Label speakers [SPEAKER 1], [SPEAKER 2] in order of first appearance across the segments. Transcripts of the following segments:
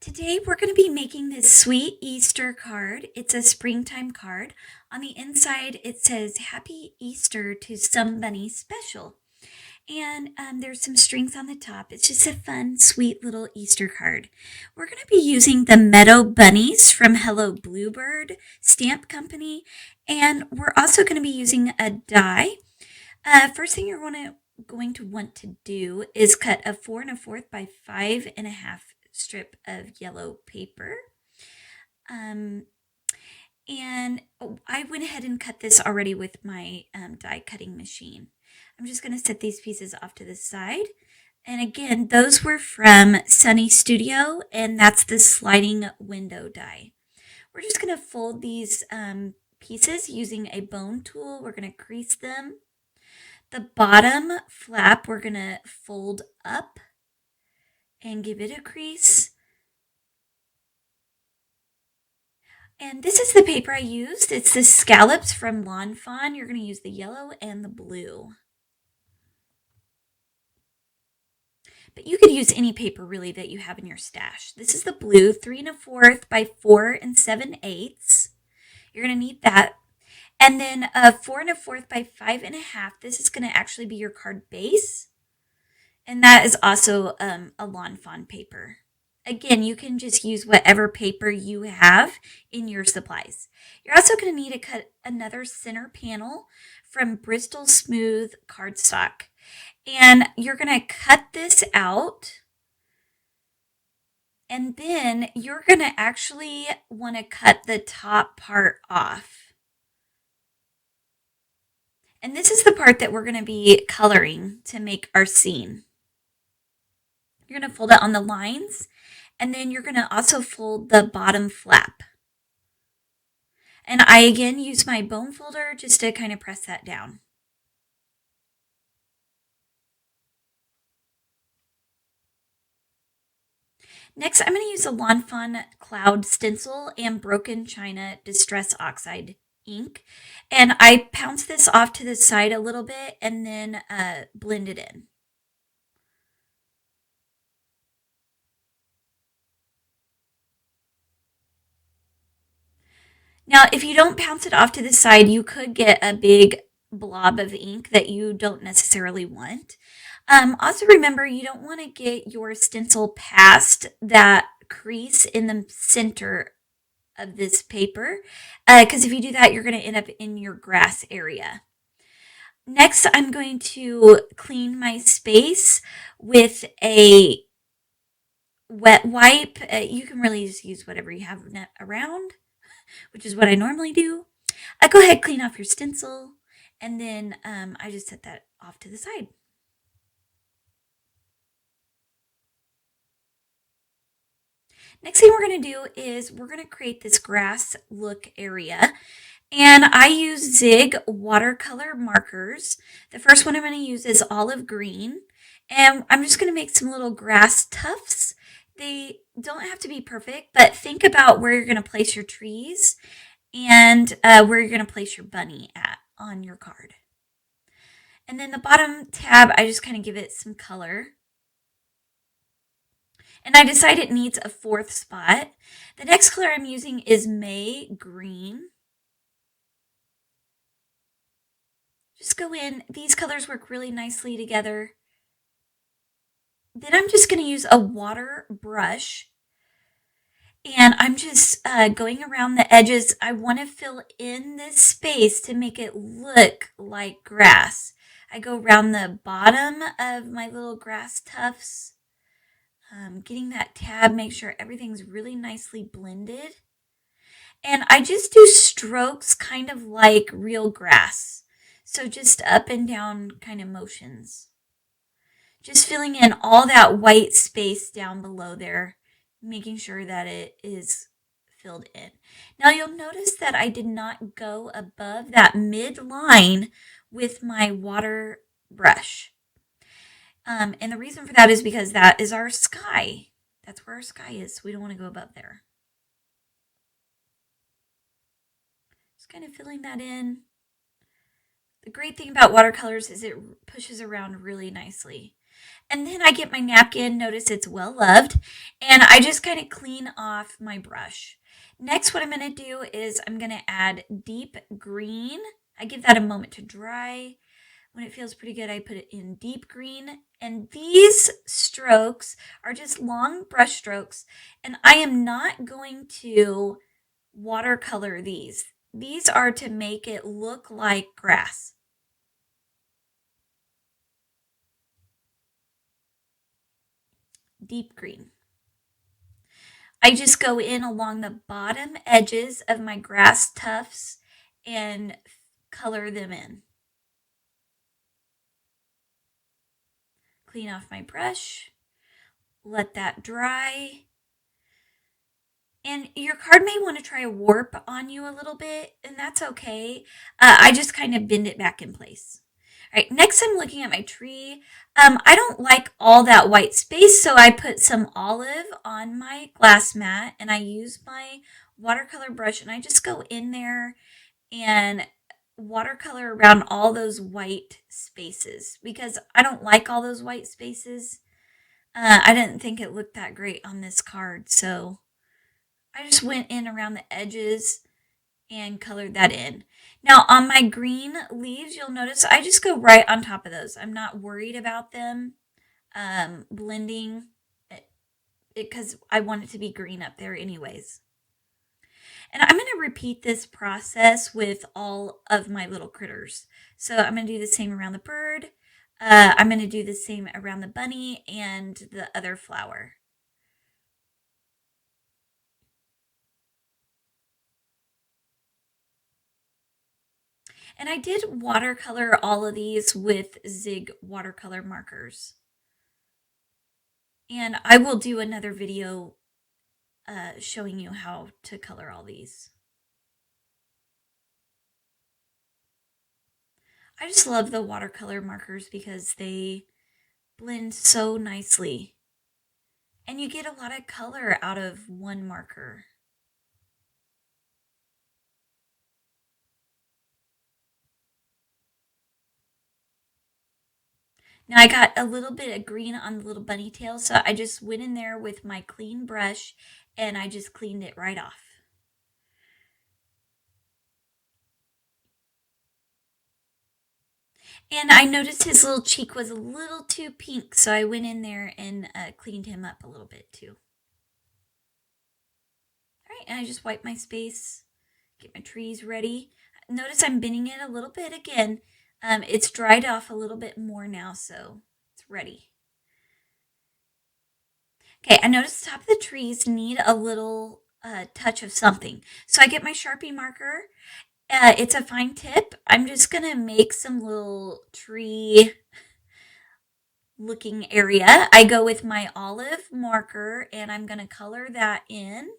[SPEAKER 1] Today we're going to be making this sweet Easter card. It's a springtime card. On the inside it says Happy Easter to somebody special. And there's some strings on the top. It's just a fun, sweet little Easter card. We're going to be using the Meadow Bunnies from Hello Bluebird Stamp Company. And we're also going to be using a die. First thing you're going to want to do is cut a 4 1/4 by 5 1/2 strip of yellow paper. And I went ahead and cut this already with my die cutting machine. I'm just going to set these pieces off to the side. And again, those were from Sunny Studio, and that's the sliding window die. We're just going to fold these pieces using a bone tool. We're going to crease them. The bottom flap, we're going to fold up and give it a crease. And this is the paper I used. It's the Scallops from Lawn Fawn. You're going to use the yellow and the blue. But you could use any paper really that you have in your stash. This is the blue, 3 1/4 by 4 7/8. You're going to need that. And then a 4 1/4 by 5 1/2. This is going to actually be your card base. And that is also a Lawn Fawn paper. Again, you can just use whatever paper you have in your supplies. You're also going to need to cut another center panel from Bristol Smooth Cardstock. And you're going to cut this out. And then you're going to actually want to cut the top part off. And this is the part that we're going to be coloring to make our scene. You're going to fold it on the lines, and then you're going to also fold the bottom flap. And I again use my bone folder just to kind of press that down. Next, I'm going to use a Lawn Fawn Cloud stencil and Broken China Distress Oxide ink. And I pounce this off to the side a little bit and then blend it in. Now, if you don't pounce it off to the side, you could get a big blob of ink that you don't necessarily want. Also remember, you don't want to get your stencil past that crease in the center of this paper, because if you do that, you're going to end up in your grass area. Next, I'm going to clean my space with a wet wipe. You can really just use whatever you have around, which is what I normally do. Go ahead, clean off your stencil, and then I just set that off to the side. Next thing we're going to do is we're going to create this grass look area. And I use Zig Watercolor Markers. The first one I'm going to use is olive green. And I'm just going to make some little grass tufts. They don't have to be perfect, but think about where you're going to place your trees and where you're going to place your bunny at on your card. And then the bottom tab, I just kind of give it some color. And I decide it needs a 4th spot. The next color I'm using is May Green. Just go in. These colors work really nicely together. Then I'm just going to use a water brush. And I'm just going around the edges. I want to fill in this space to make it look like grass. I go around the bottom of my little grass tufts. Getting that tab, make sure everything's really nicely blended. And I just do strokes kind of like real grass. So just up and down kind of motions. Just filling in all that white space down below there, making sure that it is filled in. Now you'll notice that I did not go above that midline with my water brush. And the reason for that is because that is our sky. That's where our sky is. So we don't want to go above there. Just kind of filling that in. The great thing about watercolors is it pushes around really nicely. And then I get my napkin, notice it's well loved, and I just kind of clean off my brush. Next, what I'm going to do is I'm going to add deep green. I give that a moment to dry. When it feels pretty good, I put it in deep green. And these strokes are just long brush strokes, and I am not going to watercolor these. These are to make it look like grass. Deep green. I just go in along the bottom edges of my grass tufts and color them in. Clean off my brush, let that dry. And your card may want to try a warp on you a little bit, and that's okay. I just kind of bend it back in place. All right, next I'm looking at my tree. I don't like all that white space, so I put some olive on my glass mat, and I use my watercolor brush, and I just go in there and watercolor around all those white spaces because I don't like all those white spaces. I didn't think it looked that great on this card, so I just went in around the edges and colored that in. Now on my green leaves, you'll notice I just go right on top of those. I'm not worried about them blending because I want it to be green up there anyways. And I'm going to repeat this process with all of my little critters. So I'm going to do the same around the bird. I'm going to do the same around the bunny and the other flower. And I did watercolor all of these with Zig Watercolor Markers. And I will do another video showing you how to color all these. I just love the watercolor markers because they blend so nicely. And you get a lot of color out of one marker. Now I got a little bit of green on the little bunny tail, so I just went in there with my clean brush and I just cleaned it right off. And I noticed his little cheek was a little too pink, so I went in there and cleaned him up a little bit too. All right, and I just wiped my space, get my trees ready. Notice I'm bending it a little bit again. It's dried off a little bit more now, so it's ready. Okay, I noticed the top of the trees need a little touch of something. So I get my Sharpie marker. It's a fine tip. I'm just going to make some little tree looking area. I go with my olive marker and I'm going to color that in.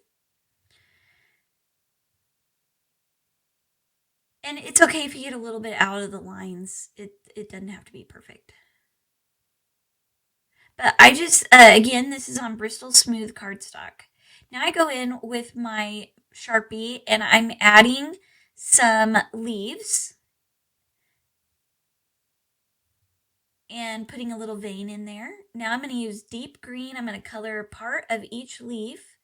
[SPEAKER 1] And it's okay if you get a little bit out of the lines. It doesn't have to be perfect. But I just, again, this is on Bristol Smooth Cardstock. Now I go in with my Sharpie and I'm adding some leaves and putting a little vein in there. Now I'm going to use deep green. I'm going to color part of each leaf.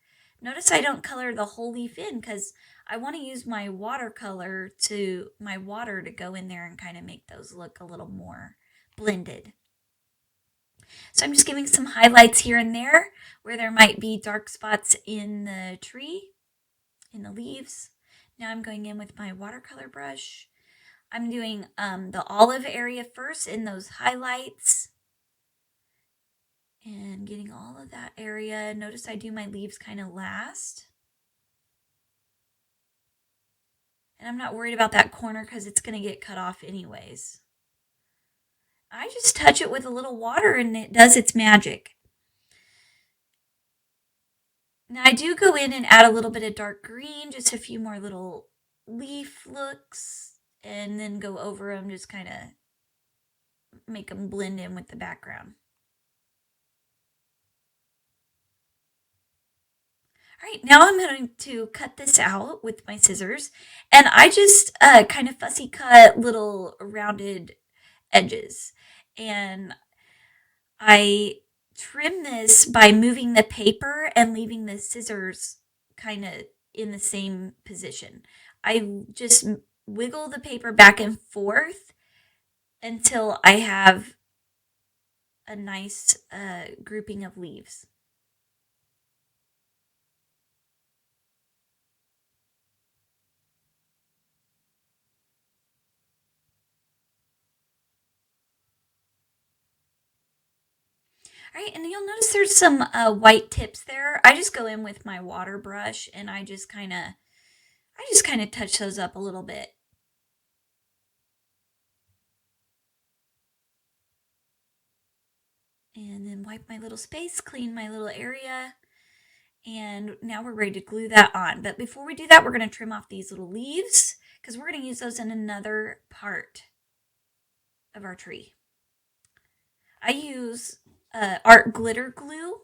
[SPEAKER 1] Notice I don't color the whole leaf in because I want to use my watercolor to my water to go in there and kind of make those look a little more blended. So I'm just giving some highlights here and there where there might be dark spots in the tree, in the leaves. Now I'm going in with my watercolor brush. I'm doing the olive area first in those highlights and getting all of that area. Notice I do my leaves kind of last. And I'm not worried about that corner because it's going to get cut off anyways. I just touch it with a little water and it does its magic. Now I do go in and add a little bit of dark green, just a few more little leaf looks, and then go over them, just kind of make them blend in with the background. All right, now I'm going to cut this out with my scissors, and I just kind of fussy cut little rounded edges. And I trim this by moving the paper and leaving the scissors kind of in the same position. I just wiggle the paper back and forth until I have a nice grouping of leaves. All right, and you'll notice there's some white tips there. I just go in with my water brush and I just kind of touch those up a little bit. And then wipe my little space, clean my little area. And now we're ready to glue that on. But before we do that, we're going to trim off these little leaves because we're going to use those in another part of our tree. I use art glitter glue.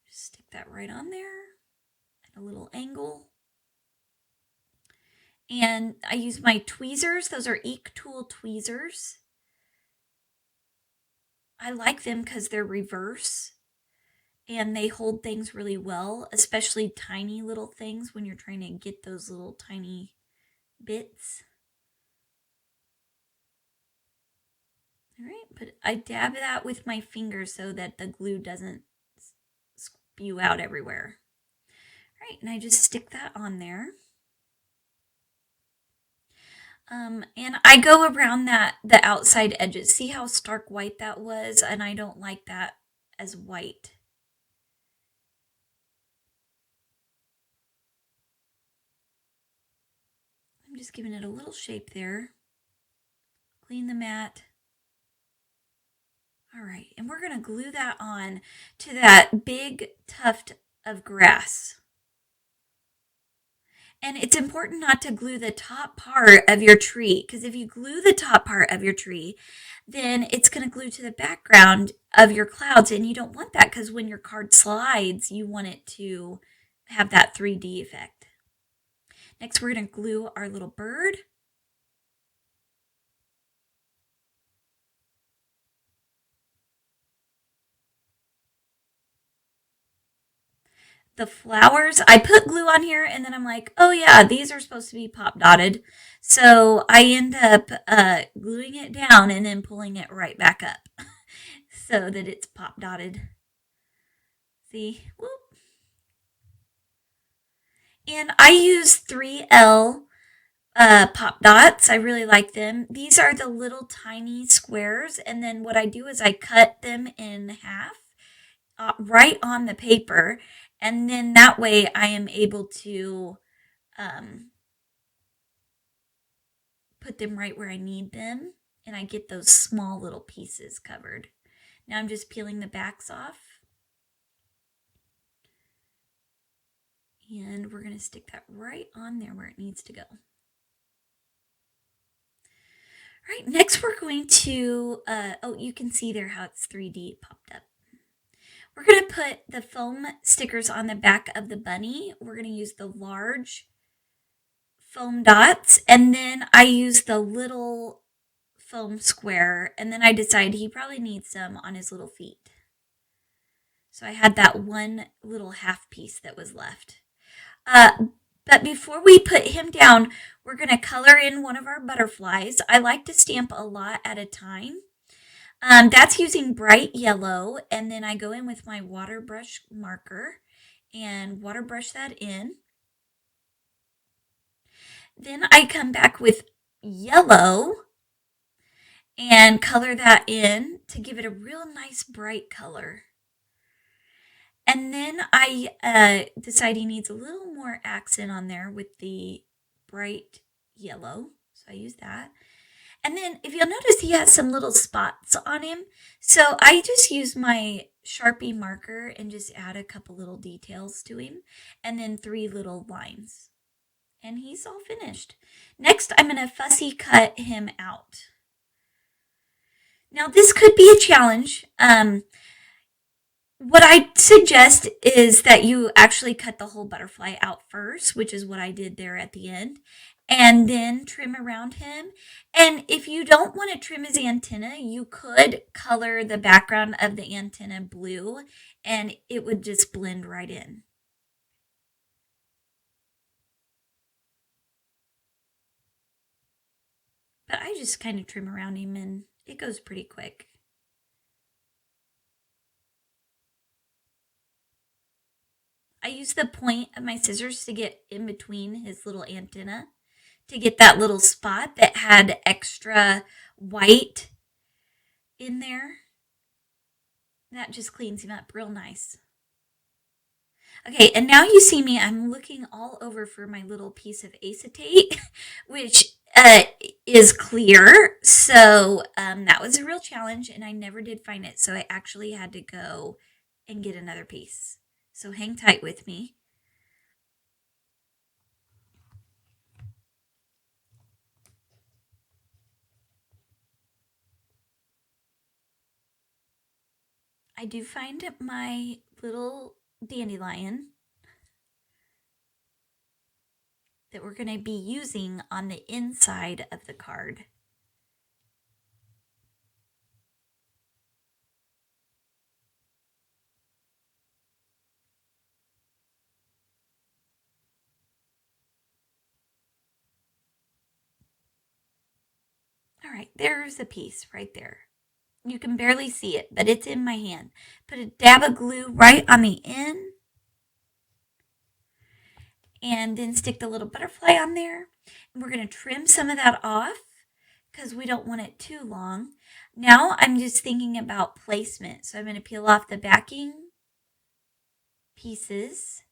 [SPEAKER 1] Just stick that right on there at a little angle. And I use my tweezers. Those are Eek Tool tweezers. I like them because they're reverse and they hold things really well, especially tiny little things when you're trying to get those little tiny bits. All right, but I dab that with my fingers so that the glue doesn't spew out everywhere. All right, and I just stick that on there. And I go around the outside edges. See how stark white that was? And I don't like that as white. I'm just giving it a little shape there. Clean the mat. All right, and we're going to glue that on to that big tuft of grass. And it's important not to glue the top part of your tree, because if you glue the top part of your tree, then it's going to glue to the background of your clouds, and you don't want that because when your card slides, you want it to have that 3D effect. Next, we're going to glue our little bird. The flowers, I put glue on here and then I'm like, oh yeah, these are supposed to be pop dotted. So I end up gluing it down and then pulling it right back up so that it's pop dotted. See? Whoop. And I use 3L pop dots. I really like them. These are the little tiny squares. And then what I do is I cut them in half right on the paper. And then that way I am able to put them right where I need them. And I get those small little pieces covered. Now I'm just peeling the backs off. And we're going to stick that right on there where it needs to go. All right, next we're going to, you can see there how it's 3D popped up. We're going to put the foam stickers on the back of the bunny. We're going to use the large foam dots, and then I use the little foam square, and then I decided he probably needs some on his little feet. So I had that one little half piece that was left. But before we put him down, we're going to color in one of our butterflies. I like to stamp a lot at a time. That's using bright yellow, and then I go in with my water brush marker and water brush that in. Then I come back with yellow and color that in to give it a real nice bright color. And then I decide he needs a little more accent on there with the bright yellow. So I use that. And then if you'll notice, he has some little spots on him. So I just use my Sharpie marker and just add a couple little details to him. And then 3 little lines. And he's all finished. Next, I'm going to fussy cut him out. Now, this could be a challenge. What I suggest is that you actually cut the whole butterfly out first, which is what I did there at the end. and then trim around him. And if you don't want to trim his antenna, you could color the background of the antenna blue and it would just blend right in. But I just kind of trim around him and it goes pretty quick. I use the point of my scissors to get in between his little antenna to get that little spot that had extra white in there. That just cleans him up real nice. Okay, and now you see me, I'm looking all over for my little piece of acetate, which is clear. So that was a real challenge, and I never did find it. So I actually had to go and get another piece. So hang tight with me. I do find my little dandelion that we're going to be using on the inside of the card. All right, there's a piece right there. You can barely see it, but it's in my hand. Put a dab of glue right on the end and then stick the little butterfly on there. And we're going to trim some of that off because we don't want it too long. Now I'm just thinking about placement. So I'm going to peel off the backing pieces.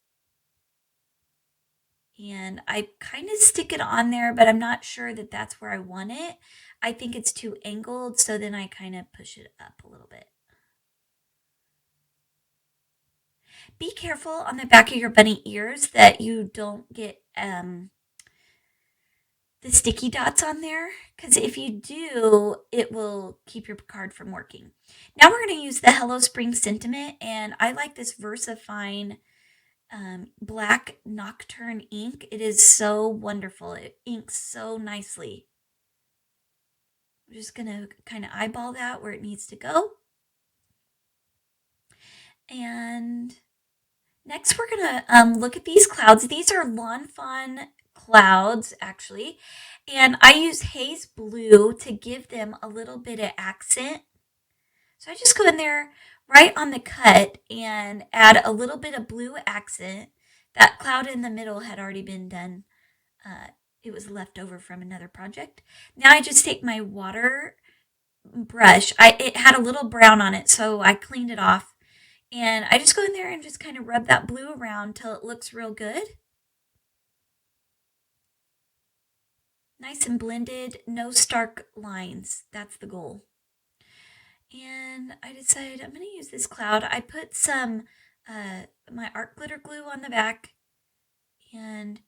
[SPEAKER 1] And I kind of stick it on there, but I'm not sure that that's where I want it. I think it's too angled, so then I kind of push it up a little bit. Be careful on the back of your bunny ears that you don't get the sticky dots on there, because if you do, it will keep your card from working. Now we're going to use the Hello Spring Sentiment, and I like this VersaFine black Nocturne ink. It is so wonderful. It inks so nicely. I'm just going to kind of eyeball that where it needs to go. And next we're going to look at these clouds. These are Lawn Fawn clouds, actually. And I use Haze Blue to give them a little bit of accent. So I just go in there right on the cut and add a little bit of blue accent. That cloud in the middle had already been done. It was left over from another project. Now I just take my water brush. It had a little brown on it, so I cleaned it off. And I just go in there and just kind of rub that blue around till it looks real good. Nice and blended, no stark lines. That's the goal. And I decided I'm going to use this cloud. I put some my art glitter glue on the back, and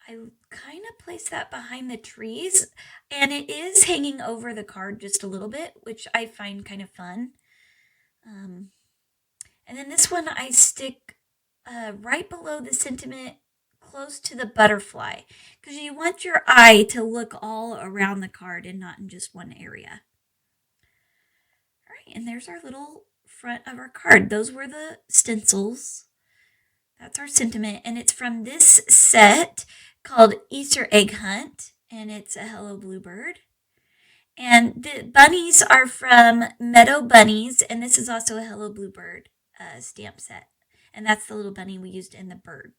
[SPEAKER 1] I kind of place that behind the trees, and it is hanging over the card just a little bit, which I find kind of fun. And then this one I stick right below the sentiment, close to the butterfly, because you want your eye to look all around the card and not in just one area. All right, and there's our little front of our card. Those were the stencils. That's our sentiment, and it's from this set called Easter Egg Hunt, and it's a Hello Bluebird. And the bunnies are from Meadow Bunnies, and this is also a Hello Bluebird stamp set. And that's the little bunny we used in the bird.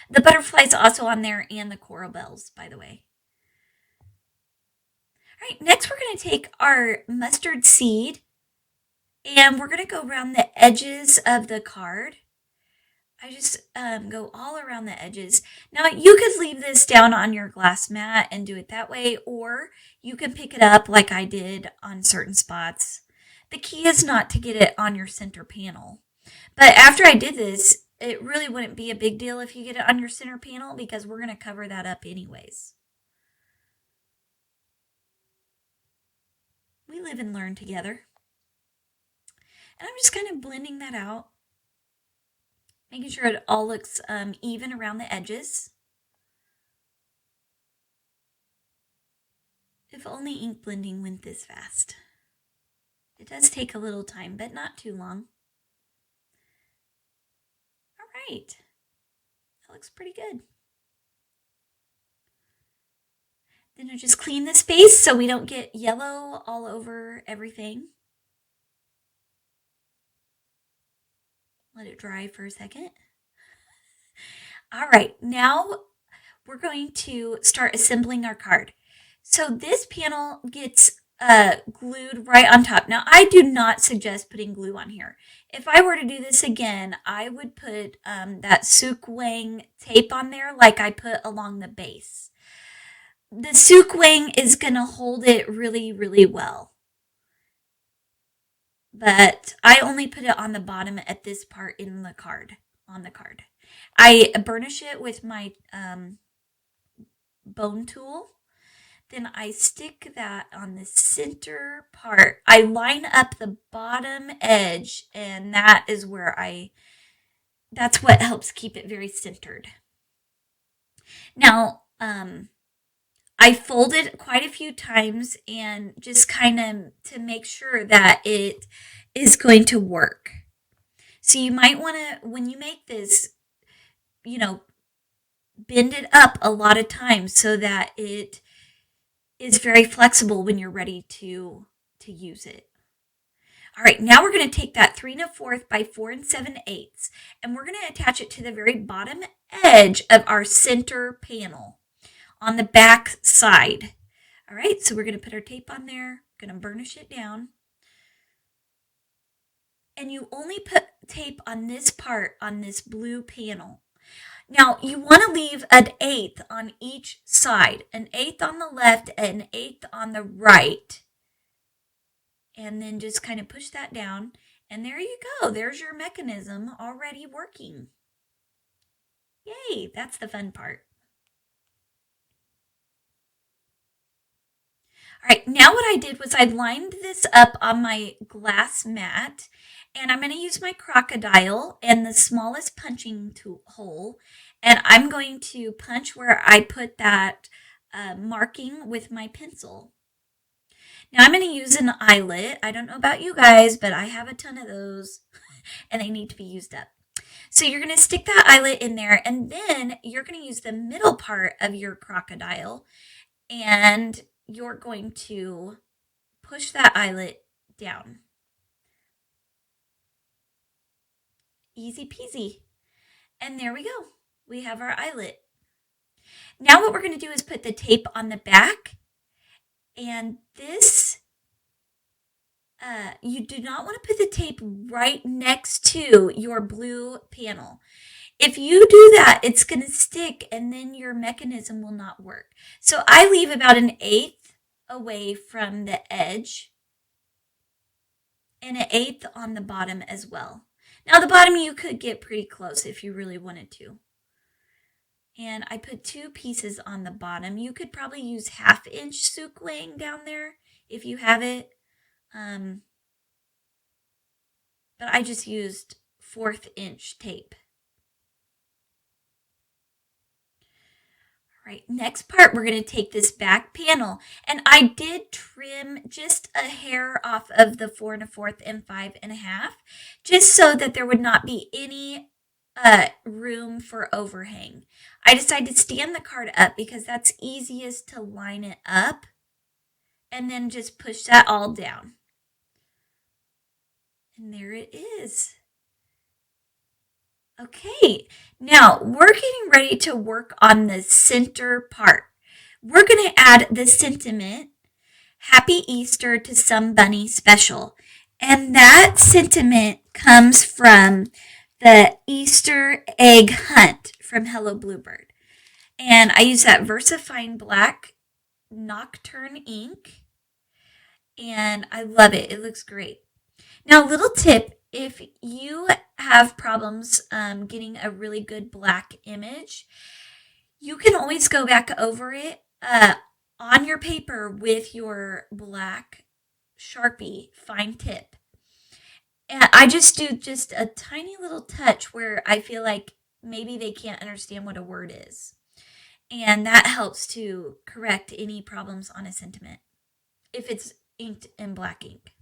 [SPEAKER 1] The butterfly's also on there, and the coral bells, by the way. All right, next we're going to take our mustard seed, and we're going to go around the edges of the card. I just go all around the edges. Now, you could leave this down on your glass mat and do it that way, or you can pick it up like I did on certain spots. The key is not to get it on your center panel. But after I did this, it really wouldn't be a big deal if you get it on your center panel because we're going to cover that up anyways. We live and learn together. And I'm just kind of blending that out. Making sure it all looks even around the edges. If only ink blending went this fast. It does take a little time, but not too long. All right. That looks pretty good. Then I'll just clean the space so we don't get yellow all over everything. Let it dry for a second. All right, now we're going to start assembling our card. So this panel gets glued right on top. Now, I do not suggest putting glue on here. If I were to do this again, I would put that Sook Wang tape on there like I put along the base. The Sook Wang is going to hold it really, really well. But I only put it on the bottom at this part in the card, on the card. I burnish it with my bone tool. Then I stick that on the center part. I line up the bottom edge, and that is where that's what helps keep it very centered. Now, I fold it quite a few times and just kind of to make sure that it is going to work. So you might want to, when you make this, bend it up a lot of times so that it is very flexible when you're ready to use it. All right, now we're going to take that 3 1/4 by 4 7/8, and we're going to attach it to the very bottom edge of our center panel on the back side. All right, so we're going to put our tape on there, going to burnish it down. And you only put tape on this part, on this blue panel. Now, you want to leave an 1/8 on each side, an 1/8 on the left and an 1/8 on the right. And then just kind of push that down. And there you go. There's your mechanism already working. Yay, that's the fun part. All right, now what I did was I lined this up on my glass mat, and I'm going to use my crocodile and the smallest punching hole, and I'm going to punch where I put that marking with my pencil. Now I'm going to use an eyelet. I don't know about you guys, but I have a ton of those, and they need to be used up. So you're going to stick that eyelet in there, and then you're going to use the middle part of your crocodile, and you're going to push that eyelet down. Easy peasy. And there we go. We have our eyelet. Now what we're going to do is put the tape on the back. And this, you do not want to put the tape right next to your blue panel. If you do that, it's going to stick and then your mechanism will not work. So I leave about an 1/8 away from the edge and an 1/8 on the bottom as well. Now the bottom you could get pretty close if you really wanted to. And I put 2 pieces on the bottom. You could probably use 1/2 inch Sook Wang down there if you have it. But I just used 1/4 inch tape. All right, next part, we're going to take this back panel. And I did trim just a hair off of the 4 1/4 and 5 1/2, just so that there would not be any room for overhang. I decided to stand the card up because that's easiest to line it up and then just push that all down. And there it is. Okay, now we're getting ready to work on the center part. We're going to add the sentiment, Happy Easter to some bunny special. And that sentiment comes from the Easter egg hunt from Hello Bluebird. And I use that VersaFine Black Nocturne ink. And I love it. It looks great. Now, little tip, if you have problems getting a really good black image, you can always go back over it on your paper with your black Sharpie fine tip. And I just do just a tiny little touch where I feel like maybe they can't understand what a word is. And that helps to correct any problems on a sentiment. if it's inked in black ink.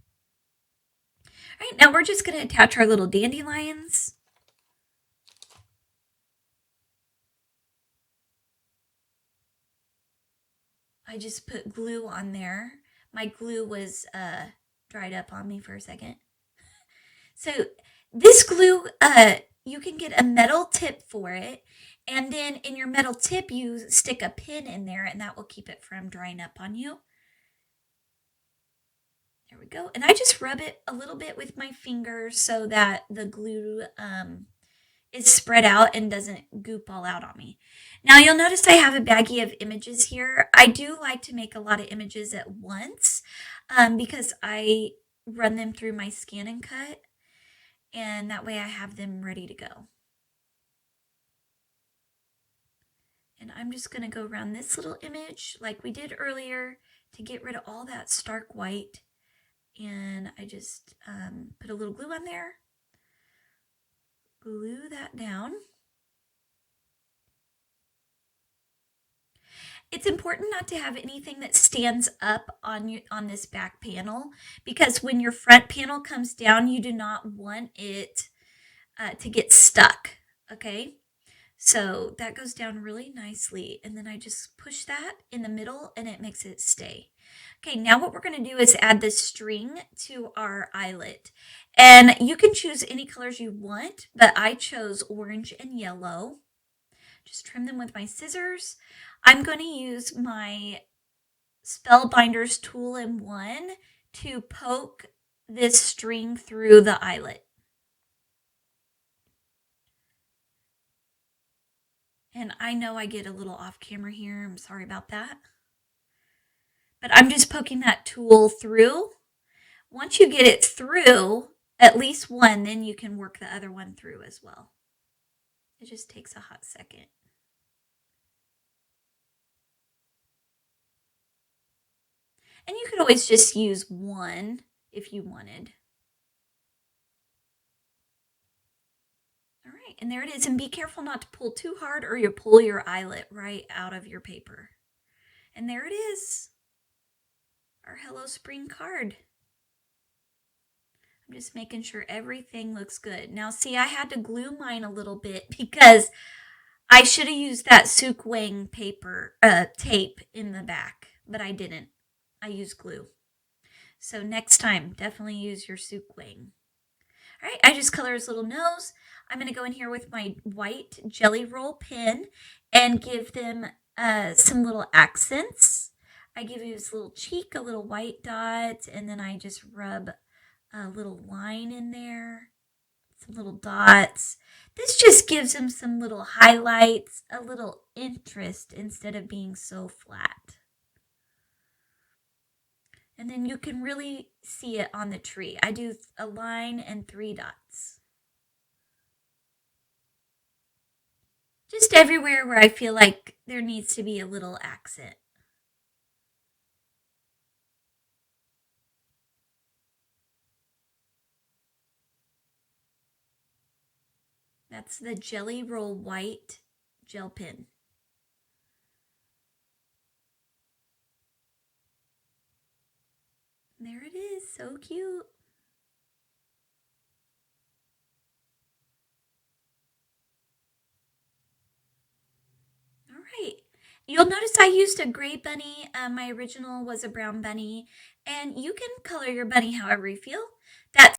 [SPEAKER 1] All right, now we're just going to attach our little dandelions. I just put glue on there. My glue was dried up on me for a second. So this glue, you can get a metal tip for it. And then in your metal tip, you stick a pin in there and that will keep it from drying up on you. There we go. And I just rub it a little bit with my fingers so that the glue is spread out and doesn't goop all out on me. Now you'll notice I have a baggie of images here. I do like to make a lot of images at once because I run them through my scan and cut, and that way I have them ready to go. And I'm just going to go around this little image like we did earlier to get rid of all that stark white. And I just put a little glue on there, glue that down. It's important not to have anything that stands up on this back panel, because when your front panel comes down, you do not want it to get stuck, okay? So that goes down really nicely, and then I just push that in the middle and it makes it stay. Okay, now what we're going to do is add this string to our eyelet. And you can choose any colors you want, but I chose orange and yellow. Just trim them with my scissors. I'm going to use my Spellbinders tool-in-one to poke this string through the eyelet. And I know I get a little off camera here. I'm sorry about that. But I'm just poking that tool through. Once you get it through, at least one, then you can work the other one through as well. It just takes a hot second. And you could always just use one if you wanted. All right, and there it is. And be careful not to pull too hard or you'll pull your eyelet right out of your paper. And there it is, our Hello Spring card. I'm just making sure everything looks good. Now see, I had to glue mine a little bit because I should have used that Sukwang paper tape in the back, but I didn't. I used glue. So next time, definitely use your Sukwang. All right, I just color his little nose. I'm going to go in here with my white Jelly Roll pen and give them some little accents. I give his little cheek a little white dot, and then I just rub a little line in there, some little dots. This just gives him some little highlights, a little interest instead of being so flat. And then you can really see it on the tree. I do a line and 3 dots. Just everywhere where I feel like there needs to be a little accent. That's the Jelly Roll White gel pen. There it is, so cute. All right. You'll notice I used a gray bunny. My original was a brown bunny, and you can color your bunny however you feel. That's